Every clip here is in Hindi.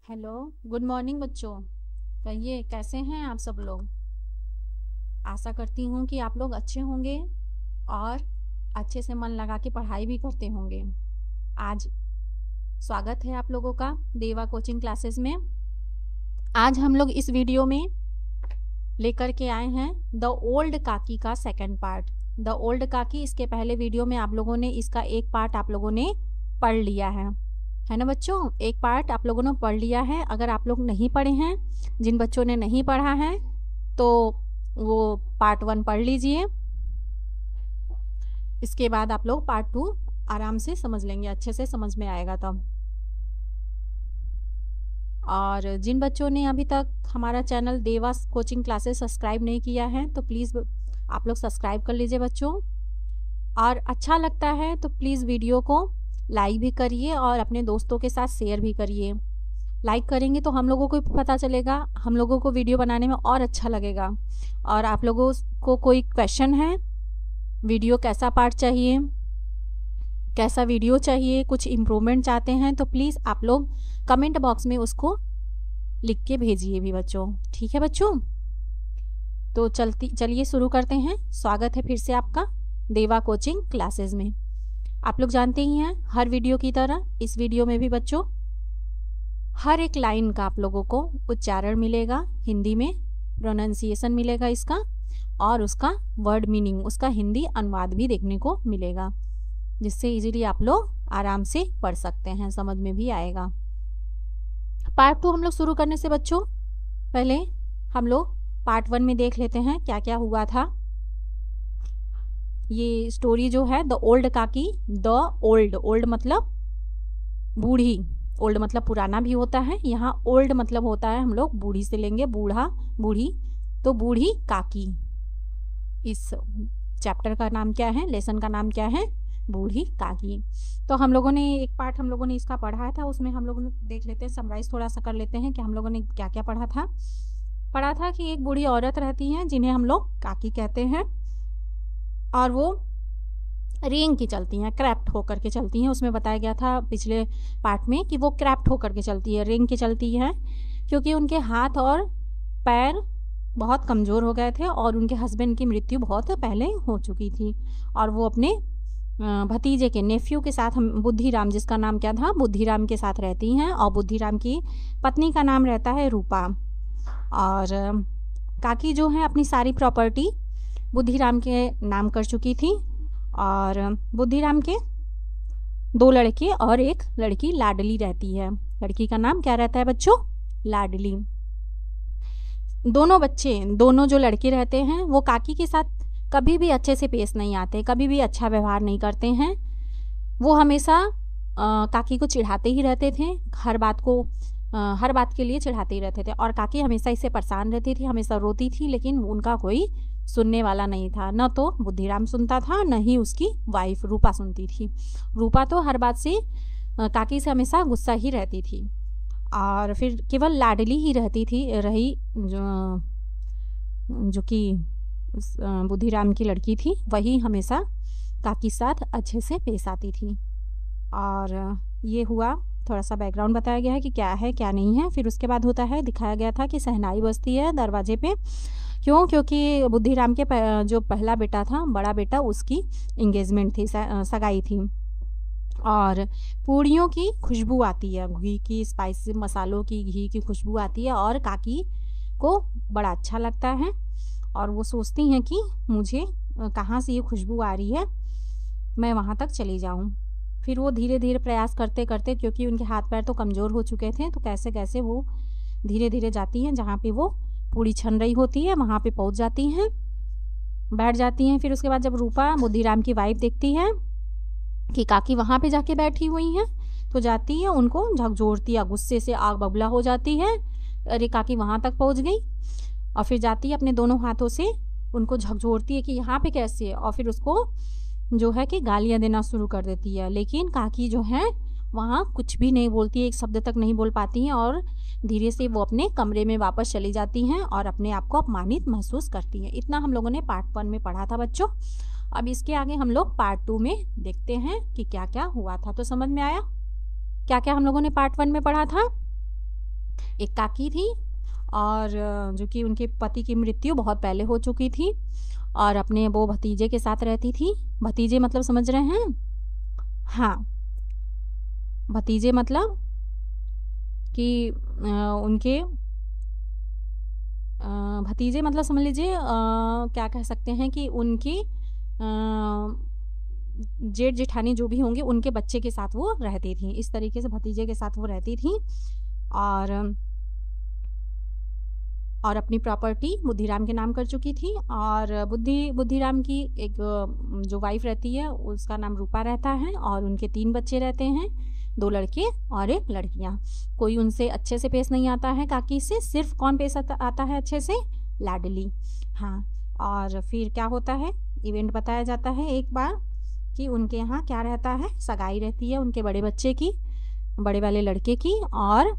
हेलो, गुड मॉर्निंग बच्चों। कहिए कैसे हैं आप सब लोग। आशा करती हूँ कि आप लोग अच्छे होंगे और अच्छे से मन लगा के पढ़ाई भी करते होंगे। आज स्वागत है आप लोगों का देवा कोचिंग क्लासेस में। आज हम लोग इस वीडियो में लेकर के आए हैं द ओल्ड काकी का सेकंड पार्ट। द ओल्ड काकी, इसके पहले वीडियो में आप लोगों ने इसका एक पार्ट आप लोगों ने पढ़ लिया है ना बच्चों। एक पार्ट आप लोगों ने पढ़ लिया है। अगर आप लोग नहीं पढ़े हैं, जिन बच्चों ने नहीं पढ़ा है तो वो पार्ट 1 पढ़ लीजिए। इसके बाद आप लोग पार्ट 2 आराम से समझ लेंगे, अच्छे से समझ में आएगा तब। और जिन बच्चों ने अभी तक हमारा चैनल देवा कोचिंग क्लासेस सब्सक्राइब नहीं किया है तो प्लीज़ आप लोग सब्सक्राइब कर लीजिए बच्चों। और अच्छा लगता है तो प्लीज़ वीडियो को लाइक भी करिए और अपने दोस्तों के साथ शेयर भी करिए। लाइक करेंगे तो हम लोगों को पता चलेगा, हम लोगों को वीडियो बनाने में और अच्छा लगेगा। और आप लोगों को कोई क्वेश्चन है, वीडियो कैसा पार्ट चाहिए, कैसा वीडियो चाहिए, कुछ इम्प्रूवमेंट चाहते हैं तो प्लीज़ आप लोग कमेंट बॉक्स में उसको लिख के भेजिए भी बच्चों। ठीक है बच्चों, तो चलिए शुरू करते हैं। स्वागत है फिर से आपका देवा कोचिंग क्लासेस में। आप लोग जानते ही हैं, हर वीडियो की तरह इस वीडियो में भी बच्चों हर एक लाइन का आप लोगों को उच्चारण मिलेगा, हिंदी में प्रोनाउंसिएशन मिलेगा इसका, और उसका वर्ड मीनिंग, उसका हिंदी अनुवाद भी देखने को मिलेगा, जिससे इजीली आप लोग आराम से पढ़ सकते हैं, समझ में भी आएगा। पार्ट 2 हम लोग शुरू करने से बच्चों पहले हम लोग पार्ट 1 में देख लेते हैं क्या क्या हुआ था। ये स्टोरी जो है द ओल्ड काकी, द ओल्ड मतलब बूढ़ी, ओल्ड मतलब पुराना भी होता है, यहाँ ओल्ड मतलब होता है, हम लोग बूढ़ी से लेंगे, बूढ़ा बूढ़ी, तो बूढ़ी काकी। इस चैप्टर का नाम क्या है, लेसन का नाम क्या है, बूढ़ी काकी। तो हम लोगों ने एक पार्ट हम लोगों ने इसका पढ़ा था, उसमें हम लोगों ने देख लेते हैं, समराइज थोड़ा सा कर लेते हैं कि हम लोगों ने क्या क्या पढ़ा था कि एक बूढ़ी औरत रहती हैं जिन्हें हम लोग काकी कहते हैं, और वो रेंग की चलती हैं, क्रैप्ट होकर के चलती हैं। उसमें बताया गया था पिछले पार्ट में कि वो क्रैप्ट होकर के चलती है, रेंग की चलती हैं, क्योंकि उनके हाथ और पैर बहुत कमज़ोर हो गए थे और उनके हस्बैंड की मृत्यु बहुत पहले हो चुकी थी। और वो अपने भतीजे के नेफ्यू के साथ, हम बुद्धिराम, जिसका नाम क्या था, बुद्धिराम के साथ रहती हैं, और बुद्धिराम की पत्नी का नाम रहता है रूपा। और काकी जो है अपनी सारी प्रॉपर्टी बुद्धिराम के नाम कर चुकी थी, और बुद्धिराम के 2 लड़के और एक लड़की लाडली रहती है। लड़की का नाम क्या रहता है बच्चों, लाडली। दोनों जो लड़के रहते हैं वो काकी के साथ कभी भी अच्छे से पेश नहीं आते, कभी भी अच्छा व्यवहार नहीं करते हैं। वो हमेशा काकी को चिढ़ाते ही रहते थे, हर बात के लिए चिढ़ाते ही रहते थे, और काकी हमेशा इससे परेशान रहती थी, हमेशा रोती थी, लेकिन उनका कोई सुनने वाला नहीं था। न तो बुद्धिराम सुनता था, न ही उसकी वाइफ रूपा सुनती थी। रूपा तो हर बात से काकी से हमेशा गुस्सा ही रहती थी, और फिर केवल लाडली ही रही जो कि बुद्धिराम की लड़की थी, वही हमेशा काकी साथ अच्छे से पेश आती थी। और ये हुआ, थोड़ा सा बैकग्राउंड बताया गया है कि क्या है क्या नहीं है। फिर उसके बाद होता है, दिखाया गया था कि शहनाई बजती है दरवाजे पे। क्योंकि बुद्धिराम के जो पहला बेटा था, बड़ा बेटा, उसकी इंगेजमेंट थी, सगाई थी, और पूड़ियों की खुशबू आती है, घी की, स्पाइसी मसालों की, घी की खुशबू आती है, और काकी को बड़ा अच्छा लगता है, और वो सोचती हैं कि मुझे कहाँ से ये खुशबू आ रही है, मैं वहाँ तक चली जाऊँ। फिर वो धीरे धीरे प्रयास करते करते, क्योंकि उनके हाथ पैर तो कमज़ोर हो चुके थे, तो कैसे कैसे वो धीरे धीरे जाती हैं, जहाँ पे वो पूड़ी छन रही होती है वहाँ पे पहुँच जाती हैं, बैठ जाती हैं। फिर उसके बाद जब रूपा, बुद्धिराम की वाइफ, देखती है कि काकी वहाँ पे जाके बैठी हुई हैं, तो जाती है, उनको झकझोरती है, गुस्से से आग बबूला हो जाती है, अरे काकी वहाँ तक पहुँच गई। और फिर जाती है, अपने दोनों हाथों से उनको झकझोरती है कि यहाँ पे कैसे है, और फिर उसको जो है कि गालियाँ देना शुरू कर देती है। लेकिन काकी जो है वहाँ कुछ भी नहीं बोलती है, एक शब्द तक नहीं बोल पाती हैं, और धीरे से वो अपने कमरे में वापस चली जाती हैं और अपने आप को अपमानित महसूस करती हैं। इतना हम लोगों ने पार्ट 1 में पढ़ा था बच्चों। अब इसके आगे हम लोग पार्ट 2 में देखते हैं कि क्या क्या हुआ था। तो समझ में आया क्या क्या हम लोगों ने पार्ट 1 में पढ़ा था। एक काकी थी और जो कि उनके पति की मृत्यु बहुत पहले हो चुकी थी और अपने वो भतीजे के साथ रहती थी। भतीजे मतलब समझ रहे हैं? हाँ, भतीजे मतलब कि उनके भतीजे मतलब समझ लीजिए क्या कह सकते हैं कि उनकी जेठ जेठानी जो भी होंगे उनके बच्चे के साथ वो रहती थी। इस तरीके से भतीजे के साथ वो रहती थी और अपनी प्रॉपर्टी बुद्धिराम के नाम कर चुकी थी। और बुद्धिराम की एक जो वाइफ रहती है उसका नाम रूपा रहता है और उनके 3 बच्चे रहते हैं, 2 लड़के और 1 लड़कियां। कोई उनसे अच्छे से पेश नहीं आता है काकी से, सिर्फ कौन पेश आता है अच्छे से? लाडली। हाँ, और फिर क्या होता है, इवेंट बताया जाता है एक बार कि उनके यहाँ क्या रहता है, सगाई रहती है उनके बड़े बच्चे की, बड़े वाले लड़के की, और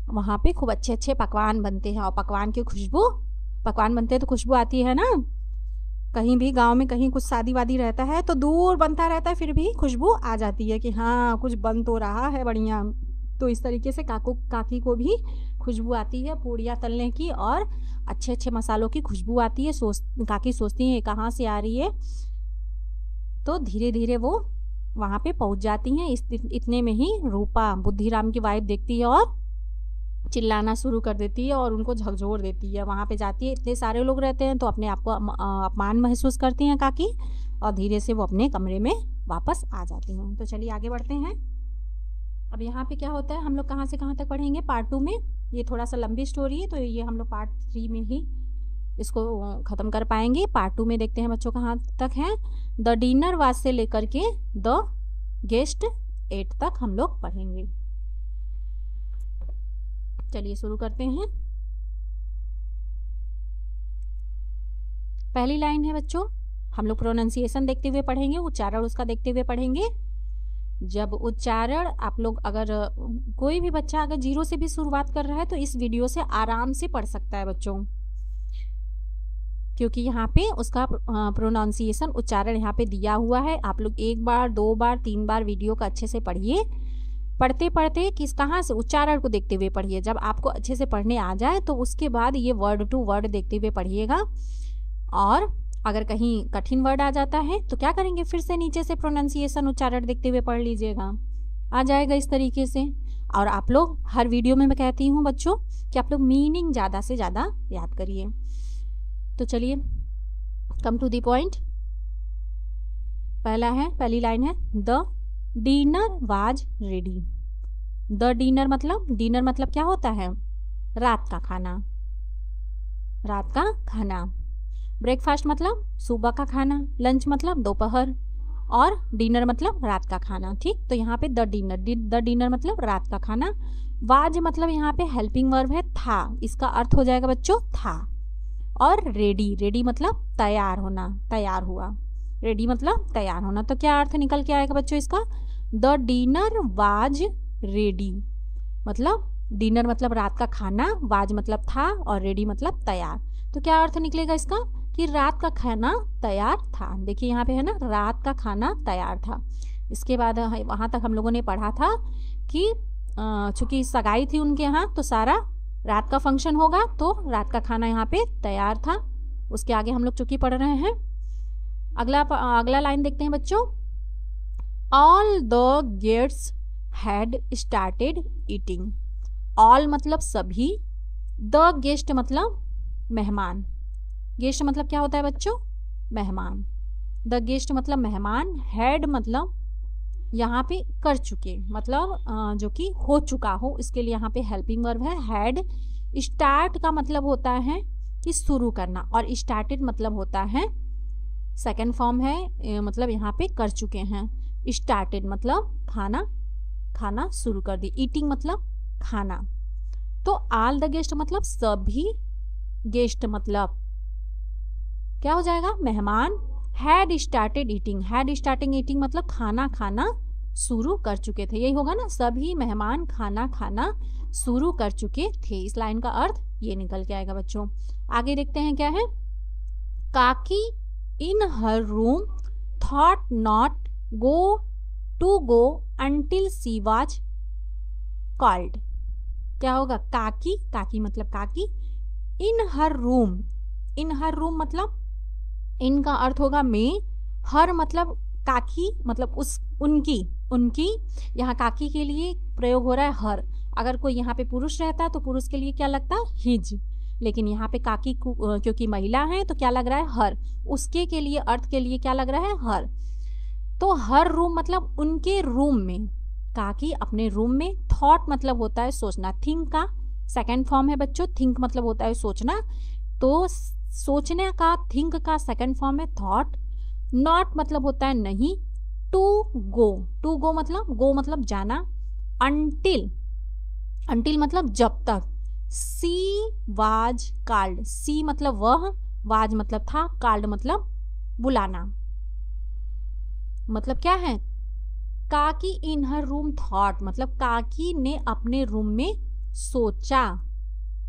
वहाँ पे खूब अच्छे अच्छे पकवान बनते हैं और पकवान की खुशबू, पकवान बनते हैं तो खुशबू आती है ना। कहीं भी गांव में कहीं कुछ शादी वादी रहता है तो दूर बनता रहता है फिर भी खुशबू आ जाती है कि हाँ कुछ बन तो रहा है बढ़िया। तो इस तरीके से काकी को भी खुशबू आती है पूड़ियाँ तलने की और अच्छे अच्छे मसालों की खुशबू आती है। काकी सोचती है कहाँ से आ रही है, तो धीरे धीरे वो वहाँ पे पहुँच जाती हैं। इतने में ही रूपा बुद्धिराम की वाइफ देखती है और चिल्लाना शुरू कर देती है और उनको झकझोर देती है। वहाँ पे जाती है, इतने सारे लोग रहते हैं तो अपने आप को अपमान महसूस करती हैं काकी और धीरे से वो अपने कमरे में वापस आ जाती हैं। तो चलिए आगे बढ़ते हैं। अब यहाँ पे क्या होता है, हम लोग कहाँ से कहाँ तक पढ़ेंगे पार्ट 2 में। ये थोड़ा सा लंबी स्टोरी है तो ये हम लोग पार्ट 3 में ही इसको ख़त्म कर पाएंगे। पार्ट 2 में देखते हैं बच्चों कहाँ तक है। द डिनर वाज से लेकर के द गेस्ट 8 तक हम लोग पढ़ेंगे। चलिए शुरू करते हैं। पहली लाइन है बच्चों, हम लोग प्रोनाउंसिएशन देखते हुए पढ़ेंगे, उच्चारण उसका देखते हुए पढ़ेंगे। जब उच्चारण आप लोग अगर कोई भी बच्चा अगर 0 से भी शुरुआत कर रहा है तो इस वीडियो से आराम से पढ़ सकता है बच्चों, क्योंकि यहाँ पे उसका प्रोनाउंसिएशन उच्चारण यहाँ पे दिया हुआ है। आप लोग 1 बार 2 बार 3 बार वीडियो का अच्छे से पढ़िए। पढ़ते पढ़ते कहाँ से उच्चारण को देखते हुए पढ़िए। जब आपको अच्छे से पढ़ने आ जाए तो उसके बाद ये वर्ड टू वर्ड देखते हुए पढ़िएगा। और अगर कहीं कठिन वर्ड आ जाता है तो क्या करेंगे, फिर से नीचे से प्रोनाउंसिएशन उच्चारण देखते हुए पढ़ लीजिएगा, आ जाएगा इस तरीके से। और आप लोग हर वीडियो में मैं कहती हूँ बच्चों कि आप लोग मीनिंग ज़्यादा से ज़्यादा याद करिए। तो चलिए कम टू दी पॉइंट। पहली लाइन है the dinner was ready. The dinner मतलब क्या होता है, रात का खाना, रात का खाना। ब्रेकफास्ट मतलब सुबह का खाना, लंच मतलब दोपहर, और डिनर मतलब रात का खाना। ठीक, तो यहाँ पे द डिनर मतलब रात का खाना। वाज मतलब यहाँ पे हेल्पिंग वर्ब है था, इसका अर्थ हो जाएगा बच्चों था। और रेडी मतलब तैयार होना, तैयार हुआ। रेडी मतलब तैयार होना, तो क्या अर्थ निकल के आएगा बच्चों इसका, द डिनर वाज रेडी। मतलब डिनर मतलब रात का खाना, वाज मतलब था और रेडी मतलब तैयार। तो क्या अर्थ निकलेगा इसका कि रात का खाना तैयार था। देखिए यहाँ पे है ना, रात का खाना तैयार था। इसके बाद वहाँ तक हम लोगों ने पढ़ा था कि चूंकि सगाई थी उनके यहाँ तो सारा रात का फंक्शन होगा, तो रात का खाना यहाँ पे तैयार था। उसके आगे हम लोग चूंकि पढ़ रहे हैं। अगला लाइन देखते हैं बच्चों। All the gates had started eating. All मतलब सभी, द गेस्ट मतलब मेहमान। गेस्ट मतलब क्या होता है बच्चों, मेहमान। द गेस्ट मतलब मेहमान। हैड मतलब यहाँ पे कर चुके, मतलब जो कि हो चुका हो, इसके लिए यहाँ पे हेल्पिंग वर्ब है हैड। स्टार्ट का मतलब होता है कि शुरू करना, और स्टार्टेड मतलब होता है सेकेंड फॉर्म है, मतलब यहाँ पे कर चुके हैं। स्टार्टेड मतलब खाना शुरू कर दी। ईटिंग मतलब खाना। तो ऑल द गेस्ट मतलब सभी, गेस्ट मतलब क्या हो जाएगा, मेहमान। हैड स्टार्टेड ईटिंग मतलब खाना शुरू कर चुके थे, यही होगा ना, सभी मेहमान खाना शुरू कर चुके थे। इस लाइन का अर्थ ये निकल के आएगा बच्चों। आगे देखते हैं क्या है। Kaki in her room thought not go until she was called। क्या होगा? काकी, काकी मतलब काकी। In her room, in her room मतलब इन का अर्थ होगा में, हर मतलब काकी मतलब उस, उनकी, उनकी। यहाँ काकी के लिए प्रयोग हो रहा है हर। अगर कोई यहाँ पे पुरुष रहता तो पुरुष के लिए क्या लगता? हिज। लेकिन यहाँ पे काकी क्योंकि महिला है तो क्या लग रहा है? हर। उसके के लिए, अर्थ के लिए क्या लग रहा है? हर। तो हर रूम मतलब उनके रूम में, काकी अपने रूम में। थॉट मतलब होता है सोचना, थिंक का सेकंड फॉर्म है बच्चों, थिंक मतलब होता है सोचना। तो सोचने का, थिंक का सेकंड फॉर्म है थॉट। नॉट मतलब होता है नहीं। टू गो, टू गो मतलब, गो मतलब जाना। अंटिल, अंटिल मतलब जब तक। सी वाज कॉल्ड, सी मतलब वह, वाज मतलब था, कॉल्ड मतलब बुलाना। मतलब क्या है? Kaki in her room thought मतलब काकी ने अपने रूम में सोचा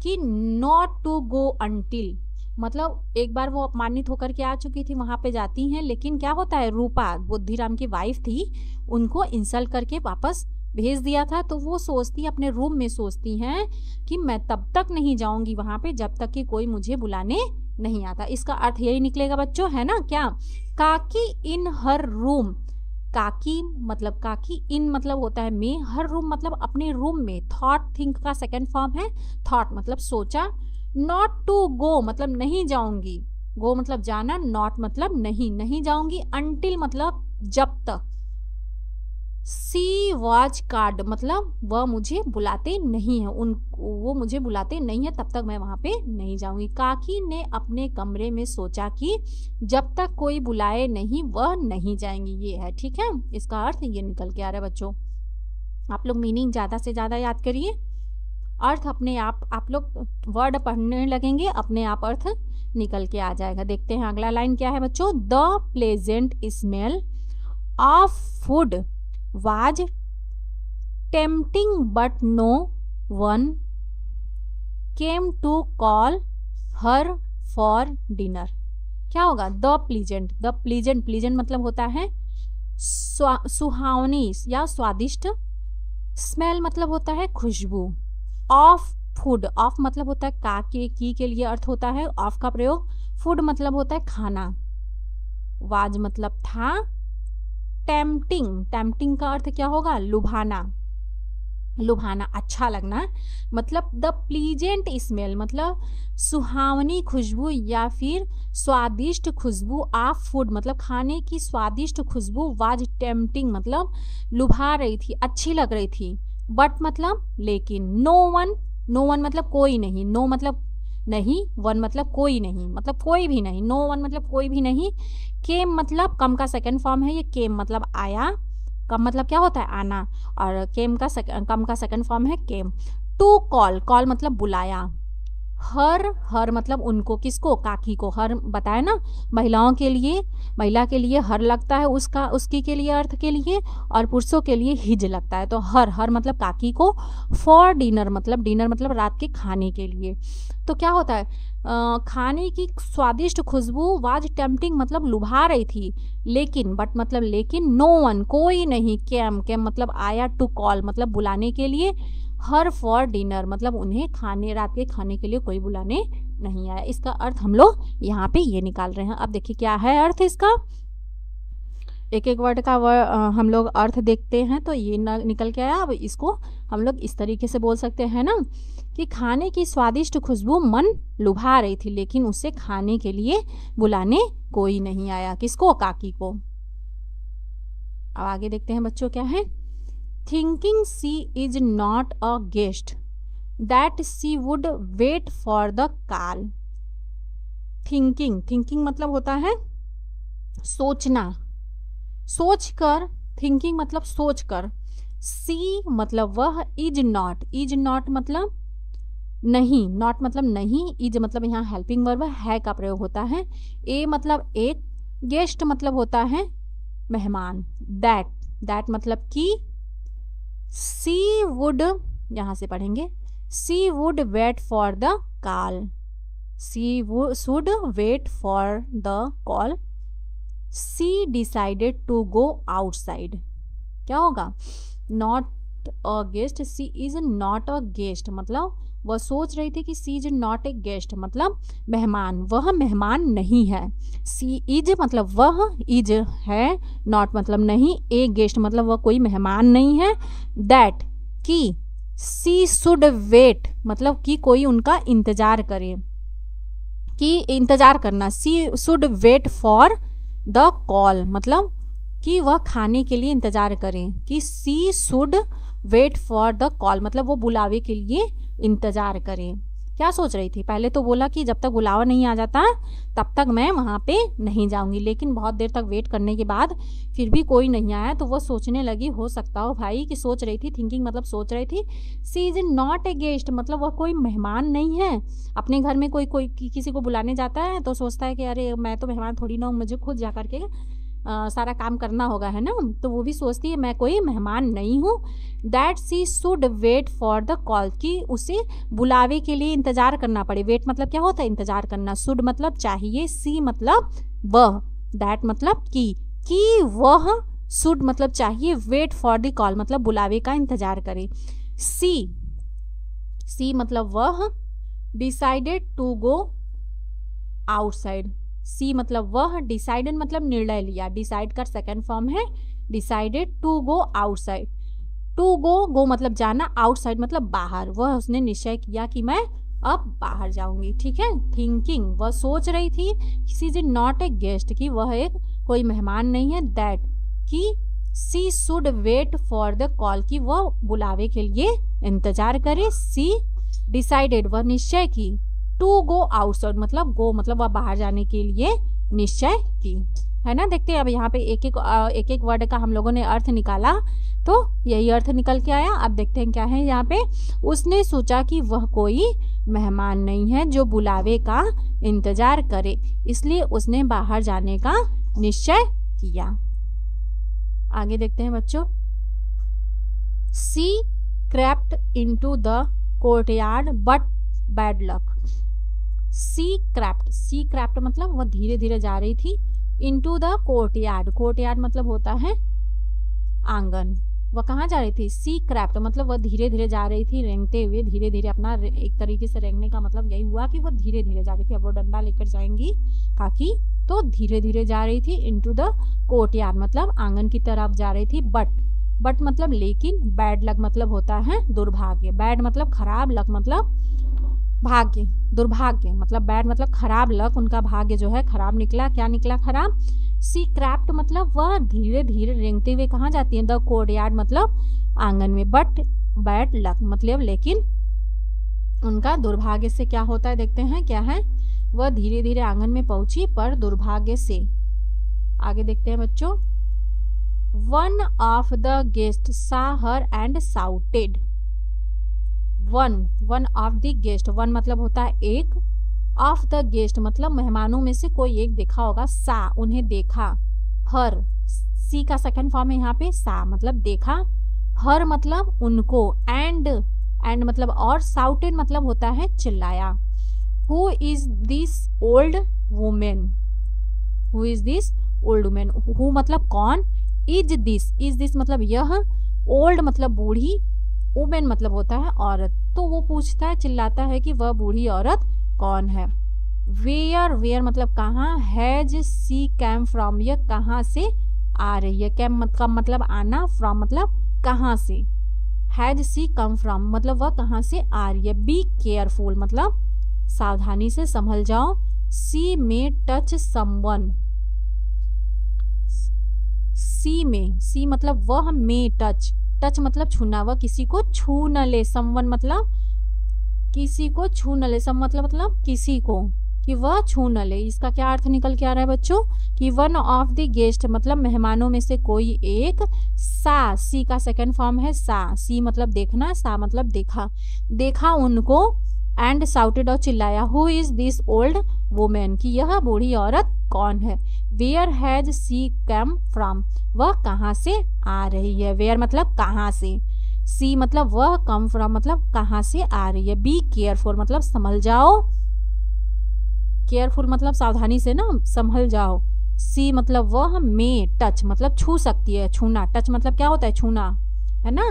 कि नॉट टू गो अंटिल, मतलब एक बार वो अपमानित होकर के आ चुकी थी, वहां पे जाती हैं, लेकिन क्या होता है? रूपा बुद्धिराम की वाइफ थी, उनको इंसल्ट करके वापस भेज दिया था। तो वो सोचती, अपने रूम में सोचती हैं कि मैं तब तक नहीं जाऊंगी वहां पे जब तक कि कोई मुझे बुलाने नहीं आता। इसका अर्थ यही निकलेगा बच्चों, है ना? क्या? काकी इन हर रूम, काकी मतलब काकी, इन मतलब होता है में, हर रूम मतलब अपने रूम में। थॉट, थिंक का सेकंड फॉर्म है थॉट मतलब सोचा। नॉट टू गो मतलब नहीं जाऊंगी, गो मतलब जाना, नॉट मतलब नहीं, नहीं जाऊंगी। अंटिल मतलब जब तक। सी वॉच कार्ड मतलब वह मुझे बुलाते नहीं है, उन, वो मुझे बुलाते नहीं है तब तक मैं वहां पे नहीं जाऊंगी। काकी ने अपने कमरे में सोचा कि जब तक कोई बुलाए नहीं वह नहीं जाएंगी। ये है, ठीक है, इसका अर्थ ये निकल के आ रहा है बच्चों। आप लोग मीनिंग ज्यादा से ज्यादा याद करिए, अर्थ अपने आप लोग वर्ड पढ़ने लगेंगे, अपने आप अर्थ निकल के आ जाएगा। देखते हैं अगला लाइन क्या है बच्चों। The pleasant smell of food was tempting but no one came to call her for dinner. क्या होगा? The pleasant, the pleasant, pleasant मतलब होता है सुहावनी या स्वादिष्ट। स्मेल मतलब होता है खुशबू। ऑफ फूड, ऑफ मतलब होता है का के लिए अर्थ होता है ऑफ का प्रयोग। फूड मतलब होता है खाना। वाज मतलब था। टेम्पटिंग, टेम्पटिंग का अर्थ क्या होगा? लुभाना, लुभाना, अच्छा लगना। मतलब द प्लीजेंट स्मेल मतलब सुहावनी खुशबू या फिर स्वादिष्ट खुशबू ऑफ फूड मतलब खाने की स्वादिष्ट खुशबू। वाज टेम्पटिंग मतलब लुभा रही थी, अच्छी लग रही थी। बट मतलब लेकिन। नो वन, नो वन मतलब कोई नहीं, नो मतलब नहीं, वन मतलब कोई नहीं, मतलब कोई भी नहीं, नो वन मतलब कोई भी नहीं। केम मतलब कम का सेकंड फॉर्म है ये, केम मतलब आया। कम मतलब क्या होता है? आना। और केम का कम का सेकंड फॉर्म है केम। टू कॉल, कॉल मतलब बुलाया। हर, हर मतलब उनको, किसको? काकी को। हर बताया ना, महिलाओं के लिए, महिला के लिए हर लगता है उसका, उसकी के लिए, अर्थ के लिए, और पुरुषों के लिए हिज लगता है। तो हर, हर मतलब काकी को। फॉर डिनर मतलब, डिनर मतलब रात के खाने के लिए। तो क्या होता है? खाने की स्वादिष्ट खुशबू वाज टेम्पटिंग मतलब लुभा रही थी, लेकिन, बट मतलब लेकिन, नो वन कोई नहीं, केम, केम मतलब आया, टू कॉल मतलब बुलाने के लिए, हर फॉर डिनर मतलब उन्हें खाने, रात के खाने के लिए कोई बुलाने नहीं आया। इसका अर्थ हम लोग यहाँ पे ये निकाल रहे हैं। अब देखिए क्या है अर्थ इसका, एक एक वर्ड का हम लोग अर्थ देखते हैं। तो ये निकल के आया। अब इसको हम लोग इस तरीके से बोल सकते हैं ना कि खाने की स्वादिष्ट खुशबू मन लुभा रही थी, लेकिन उसे खाने के लिए बुलाने कोई नहीं आया। किसको? काकी को। अब आगे देखते हैं बच्चों क्या है। Thinking she is not a guest that she would wait for the call. Thinking, thinking मतलब होता है सोचना, सोचकर, थिंकिंग मतलब सोचकर। सी मतलब वह, इज नॉट, इज नॉट मतलब नहीं, नॉट मतलब नहीं, इज मतलब यहाँ हेल्पिंग वर्ब है का प्रयोग होता है। ए मतलब एक, गेस्ट मतलब होता है मेहमान। दैट, दैट मतलब कि। सी वुड, यहाँ से पढ़ेंगे, she would wait for the call, she should wait for the call. She decided to go outside. क्या होगा? Not a guest, she is not a guest, मतलब वह सोच रही थी कि she is not a guest मतलब मेहमान, वह मेहमान नहीं है। शी इज मतलब वह, इज है, नॉट मतलब नहीं, ए गेस्ट मतलब वह कोई मेहमान नहीं है, दैट कि शी शुड वेट मतलब कि कोई उनका इंतजार करे, कि इंतजार करना, she should wait for the call मतलब कि वह खाने के लिए इंतजार करें, कि she should wait for the call मतलब वो बुलावे के लिए इंतजार करें। क्या सोच रही थी, पहले तो बोला कि जब तक बुलावा नहीं आ जाता तब तक मैं वहाँ पे नहीं जाऊँगी, लेकिन बहुत देर तक वेट करने के बाद फिर भी कोई नहीं आया तो वो सोचने लगी, हो सकता हो भाई कि सोच रही थी, थिंकिंग मतलब सोच रही थी, she is not a guest मतलब वह कोई मेहमान नहीं है। अपने घर में कोई कोई किसी को बुलाने जाता है तो सोचता है कि अरे मैं तो मेहमान थोड़ी ना हूँ, मुझे खुद जा करके सारा काम करना होगा, है ना, तो वो भी सोचती है मैं कोई मेहमान नहीं हूँ। That she should wait for the call कि उसे बुलावे के लिए इंतजार करना पड़े, वेट मतलब क्या होता है इंतजार करना, शुड मतलब चाहिए, सी मतलब वह, दैट मतलब कि वह शुड मतलब चाहिए, वेट फॉर द कॉल मतलब बुलावे का इंतजार करे। सी मतलब वह, decided to go outside, she मतलब वह, डिसाइडेड मतलब निर्णय लिया, डिसाइड का सेकंड फॉर्म है decided to go outside, to go मतलब जाना, आउटसाइड मतलब बाहर, वह उसने निश्चय किया कि मैं अब बाहर जाऊंगी, ठीक है। थिंकिंग वह सोच रही थी, she is not a guest कि वह एक कोई मेहमान नहीं है, दैट कि she should wait for the call कि वह बुलावे के लिए इंतजार करे, सी डिसाइडेड वह निश्चय की, टू गो आउटसाइड मतलब गो मतलब वह बाहर जाने के लिए निश्चय की, है ना। देखते हैं अब यहाँ पे एक एक वर्ड का हम लोगों ने अर्थ निकाला, तो यही अर्थ निकल के आया। अब देखते हैं क्या है यहाँ पे, उसने सोचा कि वह कोई मेहमान नहीं है जो बुलावे का इंतजार करे, इसलिए उसने बाहर जाने का निश्चय किया। आगे देखते हैं बच्चों, she crept into the courtyard but bad luck, she crept मतलब वह धीरे धीरे जा रही थी, इनटू द कोर्टयार्ड मतलब होता है आंगन, वह कहाँ जा रही थी, सी क्रैप्ट मतलब वह धीरे धीरे जा रही थी, रेंगते हुए, धीरे धीरे अपना एक तरीके से रेंगने का मतलब यही हुआ कि वह धीरे धीरे जा रही थी, अब वो डंडा लेकर जाएंगी काकी, तो धीरे धीरे जा रही थी, इनटू द कोर्टयार्ड मतलब आंगन की तरफ जा रही थी, बट मतलब लेकिन, बैड लक मतलब होता है दुर्भाग्य, बैड मतलब खराब, लक मतलब भाग्य, दुर्भाग्य मतलब बैड मतलब खराब, लक उनका भाग्य जो है खराब निकला, क्या निकला खराब। सी क्रैप्ट मतलब वह धीरे धीरे रेंगते हुए कहाँ जाती है, द कोर्टयार्ड मतलब आंगन में, बट बैड लक मतलब लेकिन उनका दुर्भाग्य से क्या होता है, देखते हैं क्या है, वह धीरे धीरे आंगन में पहुंची पर दुर्भाग्य से। आगे देखते हैं बच्चों, वन ऑफ द गेस्ट सा her and shouted, one of the guest, one मतलब होता है एक, ऑफ द गेस्ट मतलब मेहमानों में से कोई एक देखा होगा, सा उन्हें देखा, हर सी का सेकंड फॉर्म है यहाँ पे, सा मतलब देखा, हर मतलब उनको, एंड मतलब और, साउटेड मतलब होता है चिल्लाया। Who is this old women, who is this old women, who मतलब कौन, इज दिस मतलब यह, ओल्ड मतलब बूढ़ी, वुमेन मतलब होता है औरत, तो वो पूछता है चिल्लाता है कि वह बूढ़ी औरत कौन है। वेयर मतलब कहाँ, हैज सी कैम फ्रॉम यह कहाँ से आ रही है, कैम का मतलब आना, फ्रॉम मतलब कहाँ से, हैज सी कम फ्रॉम मतलब वह कहाँ से आ रही है, बी केयरफुल मतलब सावधानी से संभल जाओ, सी मे टच समवन, सी मतलब वह, मे टच मतलब छूना, वह किसी को छू न ले, समवन मतलब किसी को छू न ले, सम मतलब किसी को, कि वह छू न ले, इसका क्या अर्थ निकल के आ रहा है बच्चों, कि वन ऑफ द गेस्ट मतलब मेहमानों में से कोई एक, सा सी का सेकंड फॉर्म है सा, सी मतलब देखना, सा मतलब देखा उनको, एंड साउटेड और चिल्लाया, who is this old woman कि यह बूढ़ी औरत कौन है। Where has she come from वह कहाँ से आ रही है, वेयर मतलब कहाँ से, सी मतलब वह, कम फ्रॉम मतलब कहाँ से आ रही है, बी केयरफुल मतलब संभल जाओ, केयरफुल मतलब सावधानी से ना संभल जाओ, सी मतलब वह, मे टच मतलब छू सकती है, छूना, टच मतलब क्या होता है छूना, है ना,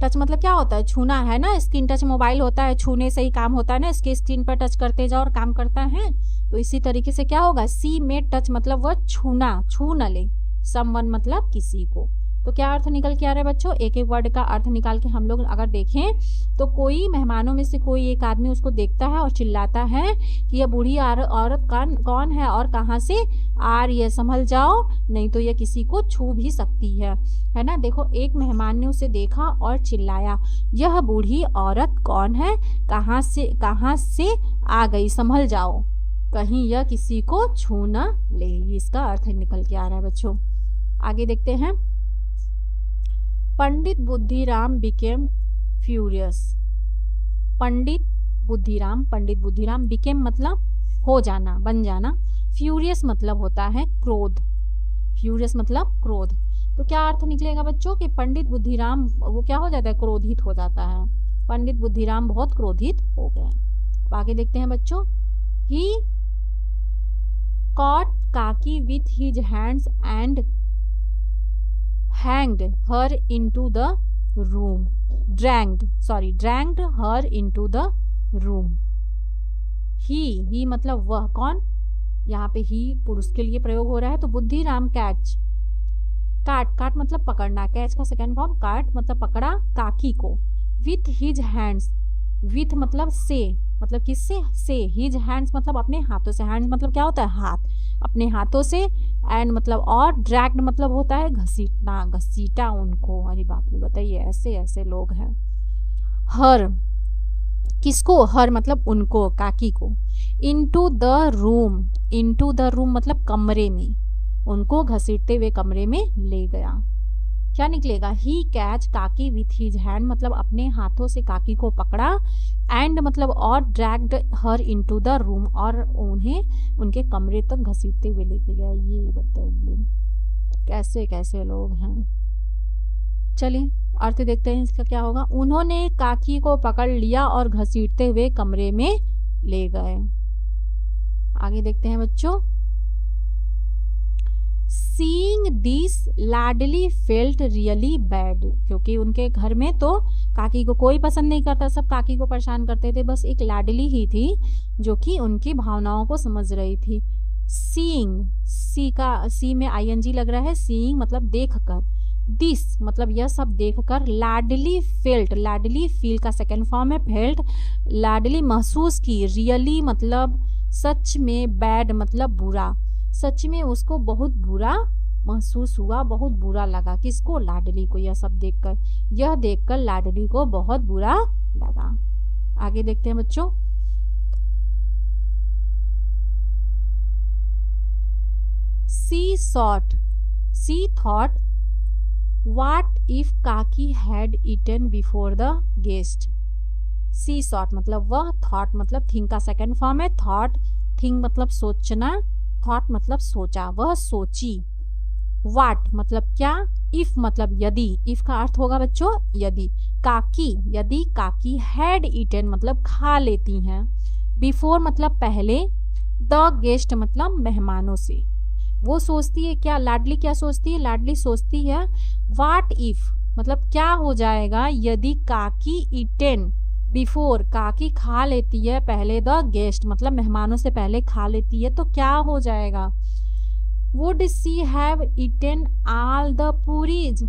टच मतलब क्या होता है, छूना है ना, स्क्रीन टच मोबाइल होता है, छूने से ही काम होता है ना, इसके स्क्रीन पर टच करते जाओ और काम करता है। तो इसी तरीके से क्या होगा, सी में टच मतलब वह छूना, छू न ले, समवन मतलब किसी को। तो क्या अर्थ निकल के आ रहा है बच्चों, एक एक वर्ड का अर्थ निकाल के हम लोग अगर देखें तो कोई मेहमानों में से कोई एक आदमी उसको देखता है और चिल्लाता है कि यह बूढ़ी औरत कौन है और कहाँ से आ रही है, संभल जाओ नहीं तो यह किसी को छू भी सकती है ना। देखो, एक मेहमान ने उसे देखा और चिल्लाया, यह बूढ़ी औरत कौन है, कहाँ से आ गई, संभल जाओ कहीं यह किसी को छू न ले। इसका अर्थ निकल के आ रहा है बच्चों। आगे देखते हैं, पंडित बुद्धिराम बिकेम फ्यूरियस। पंडित बुद्धिराम बिकेम मतलब हो जाना, बन जाना, फ्यूरियस मतलब होता है क्रोध, फ्यूरियस मतलब क्रोध। तो क्या अर्थ निकलेगा बच्चों कि पंडित बुद्धिराम वो क्या हो जाता है, क्रोधित हो जाता है, पंडित बुद्धिराम बहुत क्रोधित हो गए। अब आगे देखते हैं बच्चों, ही caught Kaki with his hands and hanged her into the room. Dragged her into the room. ही मतलब वह, कौन, यहाँ पे ही पुरुष के लिए प्रयोग हो रहा है। तो बुद्धिराम काट मतलब पकड़ना, कैच का सेकंड फॉर्म काट मतलब पकड़ा काकी को, विथ हिज हैंड्स, विथ मतलब से, मतलब किससे, से, हिज हैंड्स मतलब अपने हाथों से, हैंड्स मतलब क्या होता है, हाथ, अपने हाथों से, एंड मतलब और, ड्रैग्ड मतलब होता है घसीटना, घसीटा उनको। अरे बाप रे, बताइए ऐसे ऐसे लोग हैं। हर किसको, हर मतलब उनको, काकी को, इनटू द रूम मतलब कमरे में, उनको घसीटते हुए कमरे में ले गया। क्या निकलेगा, ही कैच काकी विथ हिज हैंड मतलब अपने हाथों से काकी को पकड़ा, एंड मतलब और, dragged her into the room और उन्हें उनके कमरे तक घसीटते हुए लेके गया। ये बताइए कैसे कैसे लोग हैं। चलिए अर्थ देखते हैं इसका क्या होगा। उन्होंने काकी को पकड़ लिया और घसीटते हुए कमरे में ले गए। आगे देखते हैं बच्चों, Seeing this, Ladli felt really bad, क्योंकि उनके घर में तो काकी को कोई पसंद नहीं करता, सब काकी को परेशान करते थे, बस एक लाडली ही थी जो कि उनकी भावनाओं को समझ रही थी। सीइंग, सी में ING लग रहा है, सीइंग मतलब देखकर, दिस मतलब यह सब देखकर, लाडली फेल्ट, लाडली फील का सेकेंड फॉर्म है, फेल्ट लाडली महसूस की, रियली मतलब सच में, बैड मतलब बुरा, सच में उसको बहुत बुरा महसूस हुआ, बहुत बुरा लगा, किसको, लाडली को, यह सब देखकर, यह देखकर लाडली को बहुत बुरा लगा। आगे देखते हैं बच्चों, she thought what if Kaki had eaten before the guest. She thought मतलब वह, थॉट मतलब थिंक का सेकेंड फॉर्म है, थॉट, थिंक मतलब सोचना, थॉट मतलब सोचा, वह सोची, वाट मतलब क्या, इफ मतलब यदि, इफ का अर्थ होगा बच्चों यदि, यदि काकी हैड ईटन मतलब खा लेती हैं, बिफोर मतलब पहले, द गेस्ट मतलब मेहमानों से, वो सोचती है क्या, लाडली क्या सोचती है, लाडली सोचती है वाट इफ मतलब क्या हो जाएगा, यदि काकी ईटन बिफोर काकी खा लेती है पहले, द गेस्ट मतलब मेहमानों से पहले खा लेती है तो क्या हो जाएगा, would she have eaten all the puris,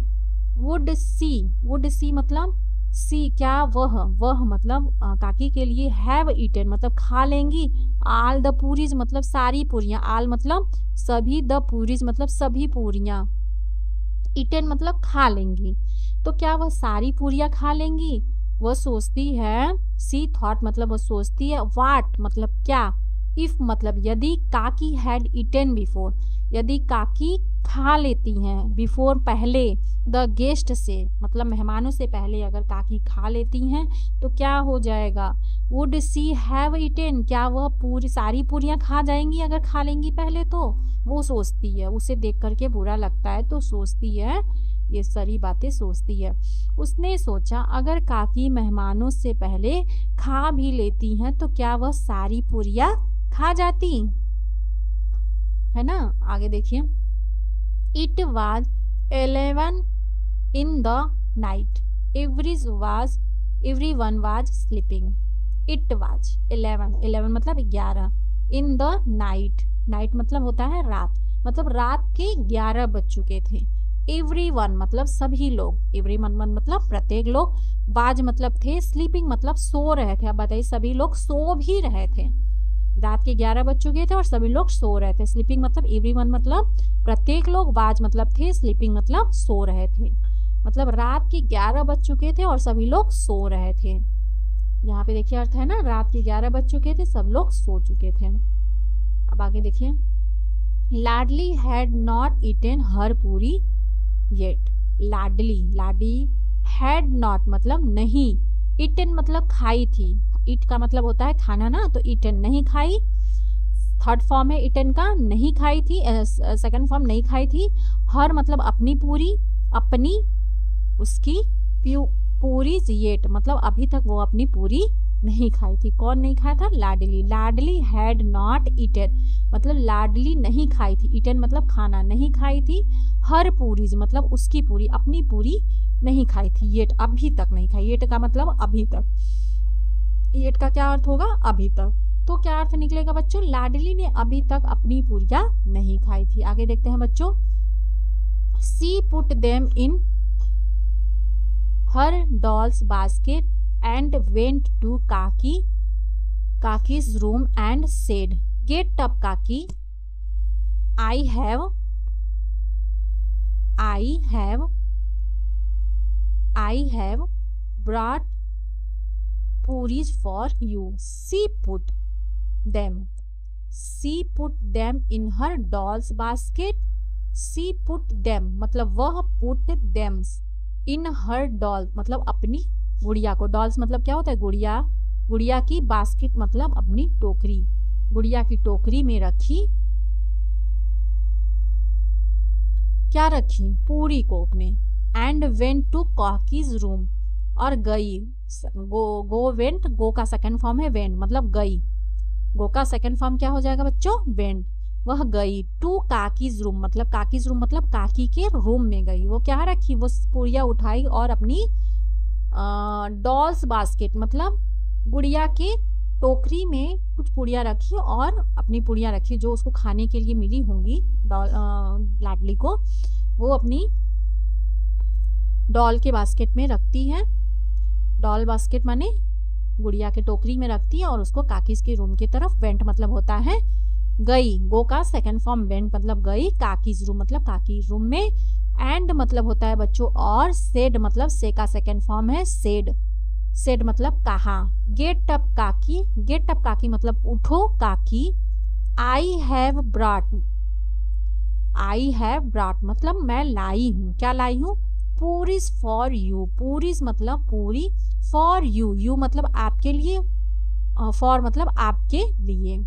would she मतलब सी क्या, वह मतलब काकी के लिए, हैव ईटन मतलब खा लेंगी, ऑल द पूरीज मतलब सारी पूरियां, ऑल मतलब सभी, द पूरीज मतलब सभी पूरियां, ईटन मतलब खा लेंगी, तो क्या वह सारी पूरियां खा लेंगी, वह सोचती है, सी थॉट मतलब वह सोचती है, वाट मतलब क्या, इफ मतलब यदि, काकी हैड ईटन बिफोर यदि काकी खा लेती हैं, बिफोर पहले, द गेस्ट से मतलब मेहमानों से पहले अगर काकी खा लेती हैं तो क्या हो जाएगा, वुड सी हैव ईटन क्या वह पूरी सारी पूरियां खा जाएंगी अगर खा लेंगी पहले, तो वो सोचती है, उसे देख करके बुरा लगता है तो सोचती है, ये सारी बातें सोचती है। उसने सोचा अगर काकी मेहमानों से पहले खा भी लेती हैं तो क्या वह सारी पूरियां खा जाती है ना। आगे देखिए, it was 11 in the night, everyone was sleeping. It was 11 मतलब 11 in the night मतलब होता है रात, मतलब रात के 11 बज चुके थे। everyone मतलब सभी लोग, everyone मतलब प्रत्येक लोग, was मतलब थे, sleeping मतलब सो रहे थे। अब बताइए सभी लोग सो भी रहे थे, रात के 11 बज चुके थे और सभी लोग सो रहे थे। स्लीपिंग मतलब एवरीवन मतलब प्रत्येक लोग, वाज मतलब थे, स्लीपिंग मतलब सो रहे थे, मतलब रात के 11 बज चुके थे और सभी लोग सो रहे थे। यहाँ पे देखिए अर्थ है ना, रात के 11 बज चुके थे, सब लोग सो चुके थे। अब आगे देखिए, लाडली हैड नॉट ईटन हर पूरी येट। लाडली हैड नॉट मतलब नहीं, ईटन मतलब खाई थी, ईट का मतलब होता है खाना ना, तो ईटन नहीं खाई, थर्ड फॉर्म है ईटन का, नहीं खाई थी, सेकंड फॉर्म नहीं खाई थी। हर मतलब अपनी पूरी, अपनी उसकी, पूरी येट मतलब अभी तक वो अपनी पूरी नहीं खाई थी। कौन नहीं खाया था? लाडली हैड नॉट ईटन मतलब लाडली नहीं खाई थी, ईटन मतलब खाना, नहीं खाई थी। हर पूरी मतलब उसकी पूरी, अपनी पूरी नहीं खाई थी, येट अभी तक नहीं खाई, येट का मतलब अभी तक, येट का क्या अर्थ होगा? अभी तक। तो क्या अर्थ निकलेगा बच्चों? लाडली ने अभी तक अपनी पूरियां नहीं खाई थी। आगे देखते हैं बच्चों, she put them in her doll's basket and went to Kaki's room and said, get up Kaki, I have brought puris for you. She put them in her doll's basket. She put them मतलब वह, put them in her doll मतलब अपनी गुड़िया को, डॉल्स मतलब क्या होता है? गुड़िया, गुड़िया की, बास्केट मतलब अपनी टोकरी, गुड़िया की टोकरी में रखी, क्या रखी? पूरी को अपने। एंड वेंट टू काकीज रूम और गई, गो का सेकंड फॉर्म है वेंट मतलब गई, गो का सेकंड फॉर्म क्या हो जाएगा बच्चों? वेंट। वह गई टू काकीज रूम मतलब काकी के रूम में गई। वो क्या रखी? वो पूरियां उठाई और अपनी डॉल्स बास्केट मतलब गुड़िया के टोकरी में कुछ पूरियां रखी और अपनी पूरियां रखी जो उसको खाने के लिए मिली होंगी लाडली को, वो अपनी डॉल के बास्केट में रखती है। डॉल बास्केट माने गुड़िया के टोकरी में रखती है और उसको काकीज के रूम की तरफ, वेंट मतलब होता है गई, गो का सेकंड फॉर्म वेंट मतलब गई, काकीज रूम मतलब काकी रूम में, एंड मतलब होता है बच्चों और, सेड मतलब से का सेकंड फॉर्म है सेड मतलब कहा। गेट अप काकी मतलब उठो काकी। आई हैव ब्रॉट मतलब मैं लाई हूँ, क्या लाई हूँ? पूरीज फॉर यू, पूरीज मतलब पूरी, फॉर यू मतलब आपके लिए, फॉर मतलब आपके लिए।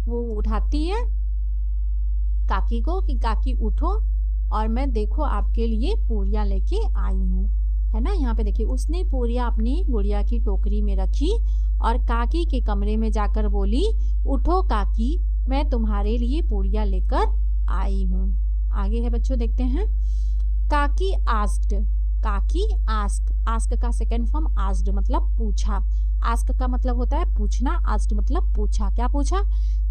वो उठाती है काकी को कि काकी उठो और मैं देखो आपके लिए पूरियां लेके आई हूँ, है ना। यहाँ पे देखिए, उसने पूरियां अपनी गुड़िया की टोकरी में रखी और काकी के कमरे में जाकर बोली, उठो काकी, मैं तुम्हारे लिए पूरियां लेकर आई हूँ। आगे है बच्चों, देखते हैं। काकी आस्क्ड का सेकंड फॉर्म आस्क्ड मतलब पूछा, आस्क का मतलब होता है पूछना, आस्क्ड मतलब पूछा। क्या पूछा?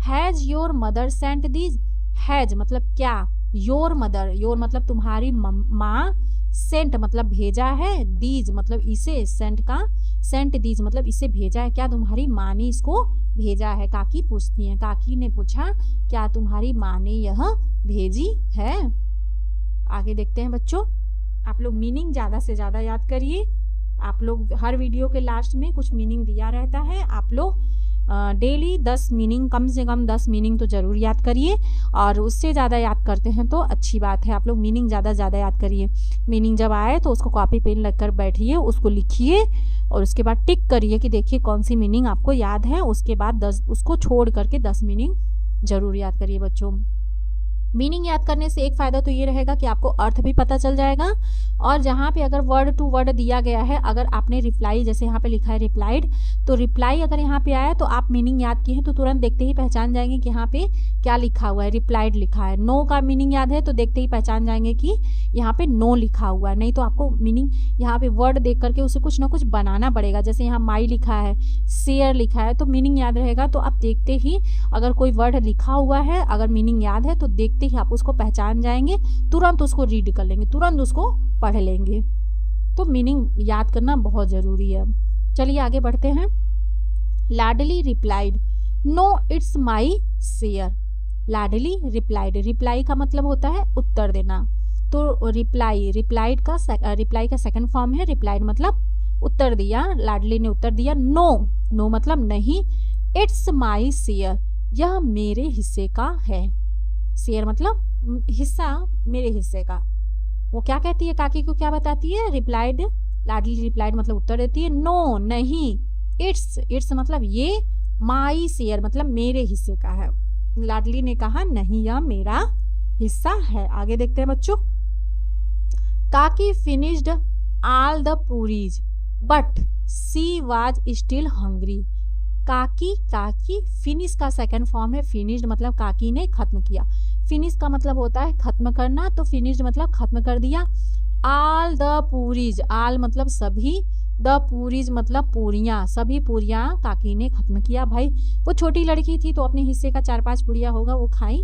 Has your mother sent these, has मतलब क्या, योर मतलब तुम्हारी माँ, सेंट मतलब भेजा है, दीज मतलब इसे, सेंट दीज मतलब इसे भेजा है, क्या तुम्हारी माँ ने इसको भेजा है? काकी पूछती है, काकी ने पूछा क्या तुम्हारी माँ ने यह भेजी है? आगे देखते हैं बच्चों। आप लोग मीनिंग ज़्यादा से ज़्यादा याद करिए। आप लोग हर वीडियो के लास्ट में कुछ मीनिंग दिया रहता है, आप लोग डेली 10 मीनिंग, कम से कम 10 मीनिंग तो ज़रूर याद करिए, और उससे ज़्यादा याद करते हैं तो अच्छी बात है। आप लोग मीनिंग ज़्यादा याद करिए। मीनिंग जब आए तो उसको कॉपी पेन लेकर बैठिए, उसको लिखिए और उसके बाद टिक करिए कि देखिए कौन सी मीनिंग आपको याद है। उसके बाद 10 उसको छोड़ करके 10 मीनिंग ज़रूर याद करिए बच्चों। मीनिंग याद करने से एक फ़ायदा तो ये रहेगा कि आपको अर्थ भी पता चल जाएगा, और जहाँ पे अगर वर्ड टू वर्ड दिया गया है, अगर आपने रिप्लाई, जैसे यहाँ पे लिखा है रिप्लाइड, तो रिप्लाई अगर यहाँ पे आया तो आप मीनिंग याद किए हैं तो तुरंत देखते ही पहचान जाएंगे कि यहाँ पे क्या लिखा हुआ है, रिप्लाइड लिखा है। नो का मीनिंग याद है तो देखते ही पहचान जाएंगे कि यहाँ पे नो लिखा हुआ है। नहीं तो आपको मीनिंग यहाँ पे वर्ड देख करके उसे कुछ ना कुछ बनाना पड़ेगा। जैसे यहाँ माई लिखा है, शेयर लिखा है, तो मीनिंग याद रहेगा तो आप देखते ही, अगर कोई वर्ड लिखा हुआ है अगर मीनिंग याद है तो देखते ही आप उसको पहचान जाएंगे, तुरंत उसको रीड कर लेंगे, तुरंत उसको पढ़ लेंगे। तो मीनिंग याद करना बहुत ज़रूरी है। चलिए आगे बढ़ते हैं। Ladli replied, no it's my share. Ladli replied, reply का मतलब होता है उत्तर देना, तो रिप्लाई का सेकंड फॉर्म है रिप्लाइड, मतलब उत्तर दिया, लाडली ने उत्तर दिया। नो मतलब नहीं, इट्स माई शेयर, यह मेरे हिस्से का है। शेयर मतलब हिस्सा, मेरे हिस्से का। वो क्या कहती है, काकी को क्या बताती है, रिप्लाइड, लाडली रिप्लाइड मतलब उत्तर देती है, नो नहीं, इट्स मतलब ये, माई शेयर मतलब मेरे हिस्से का है। लाडली ने कहा नहीं, यह मेरा हिस्सा है। आगे देखते हैं बच्चों। काकी finished all the puris but she was still hungry. काकी फिनिश का सेकंड फॉर्म है फिनिश्ड, मतलब काकी ने खत्म किया। फिनिश का मतलब होता है खत्म करना, तो फिनिश्ड मतलब खत्म कर दिया। ऑल द पूरीज, ऑल मतलब सभी, द पूरीज मतलब पूरियां, सभी पूरियां काकी ने खत्म किया। भाई वो छोटी लड़की थी तो अपने हिस्से का 4-5 पूरियां होगा वो खाई,